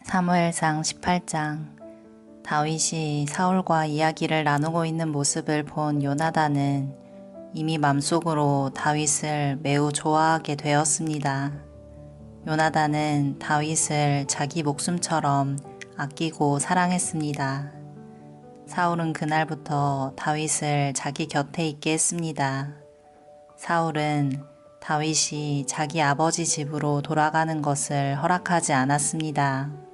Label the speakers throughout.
Speaker 1: 사무엘상 18장. 다윗이 사울과 이야기를 나누고 있는 모습을 본 요나단은 이미 맘속으로 다윗을 매우 좋아하게 되었습니다. 요나단은 다윗을 자기 목숨처럼 아끼고 사랑했습니다. 사울은 그날부터 다윗을 자기 곁에 있게 했습니다. 사울은 다윗이 자기 아버지 집으로 돌아가는 것을 허락하지 않았습니다.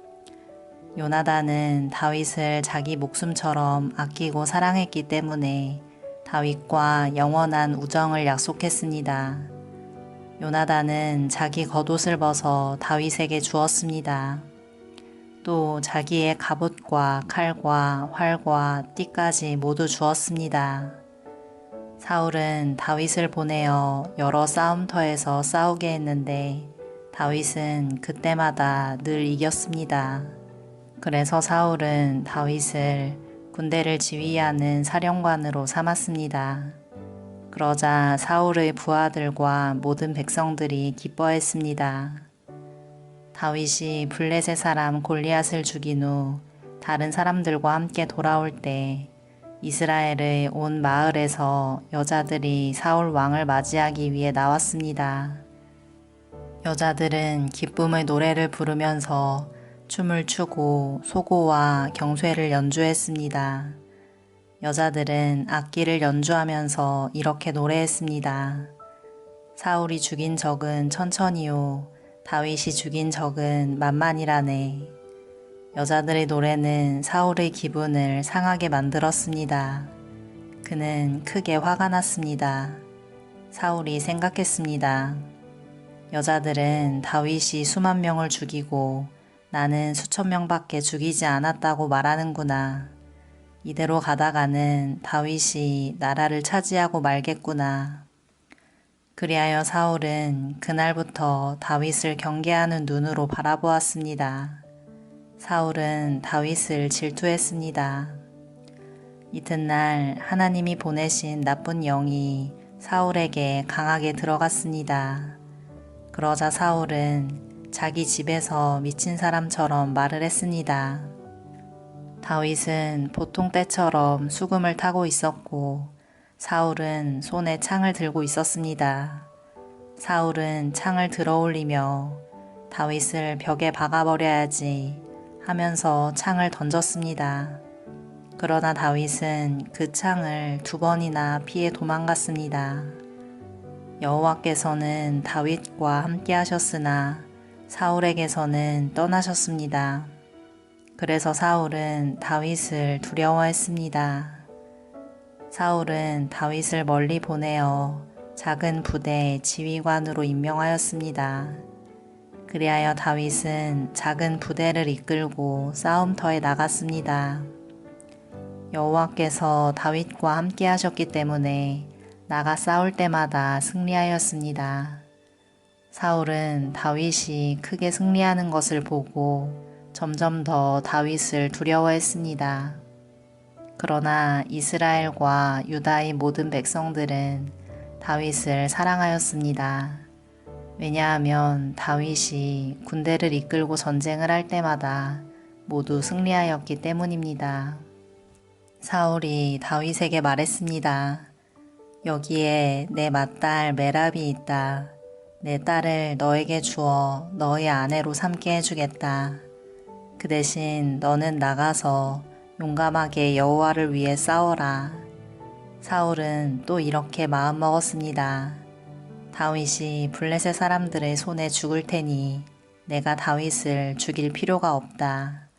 Speaker 1: 요나단은 다윗을 자기 목숨처럼 아끼고 사랑했기 때문에 다윗과 영원한 우정을 약속했습니다. 요나단은 자기 겉옷을 벗어 다윗에게 주었습니다. 또 자기의 갑옷과 칼과 활과 띠까지 모두 주었습니다. 사울은 다윗을 보내어 여러 싸움터에서 싸우게 했는데 다윗은 그때마다 늘 이겼습니다. 그래서 사울은 다윗을 군대를 지휘하는 사령관으로 삼았습니다. 그러자 사울의 부하들과 모든 백성들이 기뻐했습니다. 다윗이 블레셋 사람 골리앗을 죽인 후 다른 사람들과 함께 돌아올 때 이스라엘의 온 마을에서 여자들이 사울 왕을 맞이하기 위해 나왔습니다. 여자들은 기쁨의 노래를 부르면서 춤을 추고 소고와 경쇠를 연주했습니다. 여자들은 악기를 연주하면서 이렇게 노래했습니다. 사울이 죽인 적은 천천히요, 다윗이 죽인 적은 만만이라네. 여자들의 노래는 사울의 기분을 상하게 만들었습니다. 그는 크게 화가 났습니다. 사울이 생각했습니다. 여자들은 다윗이 수만 명을 죽이고 나는 수천 명밖에 죽이지 않았다고 말하는구나. 이대로 가다가는 다윗이 나라를 차지하고 말겠구나. 그리하여 사울은 그날부터 다윗을 경계하는 눈으로 바라보았습니다. 사울은 다윗을 질투했습니다. 이튿날 하나님이 보내신 나쁜 영이 사울에게 강하게 들어갔습니다. 그러자 사울은 자기 집에서 미친 사람처럼 말을 했습니다. 다윗은 보통 때처럼 수금을 타고 있었고 사울은 손에 창을 들고 있었습니다. 사울은 창을 들어올리며 다윗을 벽에 박아버려야지 하면서 창을 던졌습니다. 그러나 다윗은 그 창을 2번이나 피해 도망갔습니다. 여호와께서는 다윗과 함께 하셨으나 사울에게서는 떠나셨습니다. 그래서 사울은 다윗을 두려워했습니다. 사울은 다윗을 멀리 보내어 작은 부대 지휘관으로 임명하였습니다. 그리하여 다윗은 작은 부대를 이끌고 싸움터에 나갔습니다. 여호와께서 다윗과 함께 하셨기 때문에 나가 싸울 때마다 승리하였습니다. 사울은 다윗이 크게 승리하는 것을 보고 점점 더 다윗을 두려워했습니다. 그러나 이스라엘과 유다의 모든 백성들은 다윗을 사랑하였습니다. 왜냐하면 다윗이 군대를 이끌고 전쟁을 할 때마다 모두 승리하였기 때문입니다. 사울이 다윗에게 말했습니다. 여기에 내 맏딸 메랍이 있다. 내 딸을 너에게 주어 너의 아내로 삼게 해주겠다. 그 대신 너는 나가서 용감하게 여호와를 위해 싸워라. 사울은 또 이렇게 마음먹었습니다. 다윗이 블레셋 사람들의 손에 죽을 테니 내가 다윗을 죽일 필요가 없다.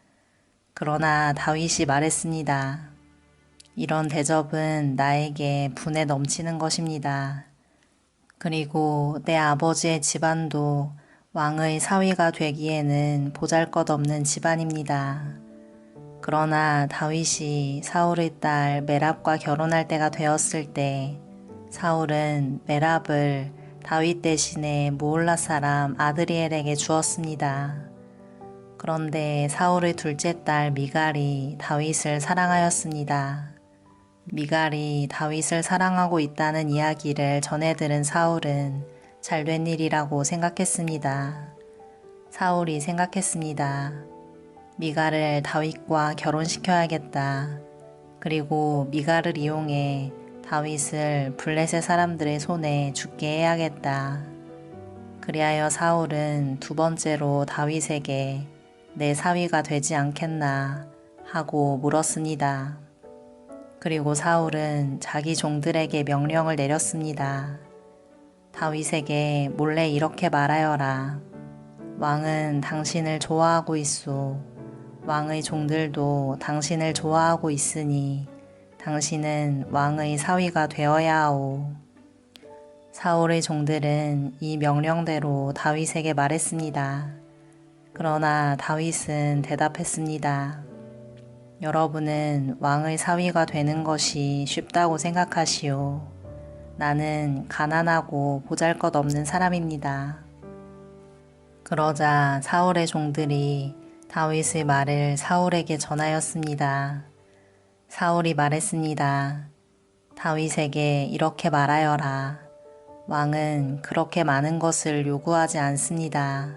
Speaker 1: 그러나 다윗이 말했습니다. 이런 대접은 나에게 분에 넘치는 것입니다. 그리고 내 아버지의 집안도 왕의 사위가 되기에는 보잘것없는 집안입니다. 그러나 다윗이 사울의 딸 메랍과 결혼할 때가 되었을 때 사울은 메랍을 다윗 대신에 무올라 사람 아드리엘에게 주었습니다. 그런데 사울의 둘째 딸 미갈이 다윗을 사랑하였습니다. 미갈이 다윗을 사랑하고 있다는 이야기를 전해 들은 사울은 잘된 일이라고 생각했습니다. 사울이 생각했습니다. 미갈을 다윗과 결혼시켜야겠다. 그리고 미갈을 이용해 다윗을 블레셋 사람들의 손에 죽게 해야겠다. 그리하여 사울은 두 번째로 다윗에게 내 사위가 되지 않겠나 하고 물었습니다. 그리고 사울은 자기 종들에게 명령을 내렸습니다. 다윗에게 몰래 이렇게 말하여라. 왕은 당신을 좋아하고 있소. 왕의 종들도 당신을 좋아하고 있으니 당신은 왕의 사위가 되어야 하오. 사울의 종들은 이 명령대로 다윗에게 말했습니다. 그러나 다윗은 대답했습니다. 여러분은 왕의 사위가 되는 것이 쉽다고 생각하시오. 나는 가난하고 보잘것없는 사람입니다. 그러자 사울의 종들이 다윗의 말을 사울에게 전하였습니다. 사울이 말했습니다. 다윗에게 이렇게 말하여라. 왕은 그렇게 많은 것을 요구하지 않습니다.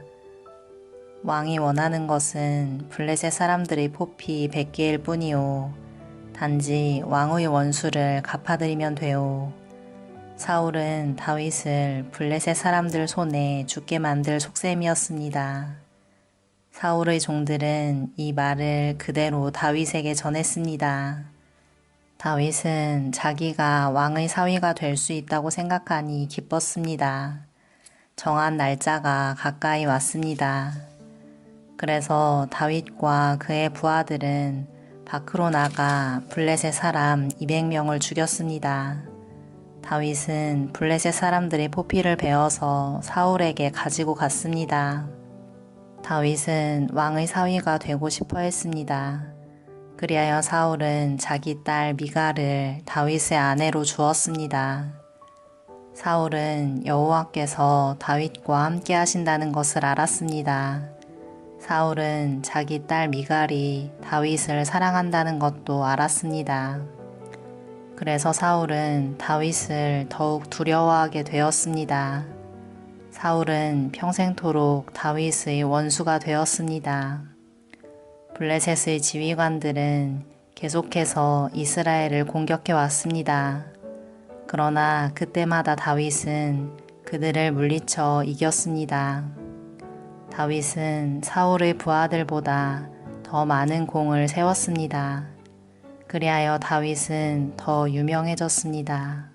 Speaker 1: 왕이 원하는 것은 블레셋 사람들의 포피 100개일 뿐이요. 단지 왕의 원수를 갚아드리면 돼요. 사울은 다윗을 블레셋 사람들 손에 죽게 만들 속셈이었습니다. 사울의 종들은 이 말을 그대로 다윗에게 전했습니다. 다윗은 자기가 왕의 사위가 될 수 있다고 생각하니 기뻤습니다. 정한 날짜가 가까이 왔습니다. 그래서 다윗과 그의 부하들은 밖으로 나가 블레셋 사람 200명을 죽였습니다. 다윗은 블레셋 사람들의 포피를 베어서 사울에게 가지고 갔습니다. 다윗은 왕의 사위가 되고 싶어 했습니다. 그리하여 사울은 자기 딸 미갈을 다윗의 아내로 주었습니다. 사울은 여호와께서 다윗과 함께 하신다는 것을 알았습니다. 사울은 자기 딸 미갈이 다윗을 사랑한다는 것도 알았습니다. 그래서 사울은 다윗을 더욱 두려워하게 되었습니다. 사울은 평생토록 다윗의 원수가 되었습니다. 블레셋의 지휘관들은 계속해서 이스라엘을 공격해 왔습니다. 그러나 그때마다 다윗은 그들을 물리쳐 이겼습니다. 다윗은 사울의 부하들보다 더 많은 공을 세웠습니다. 그리하여 다윗은 더 유명해졌습니다.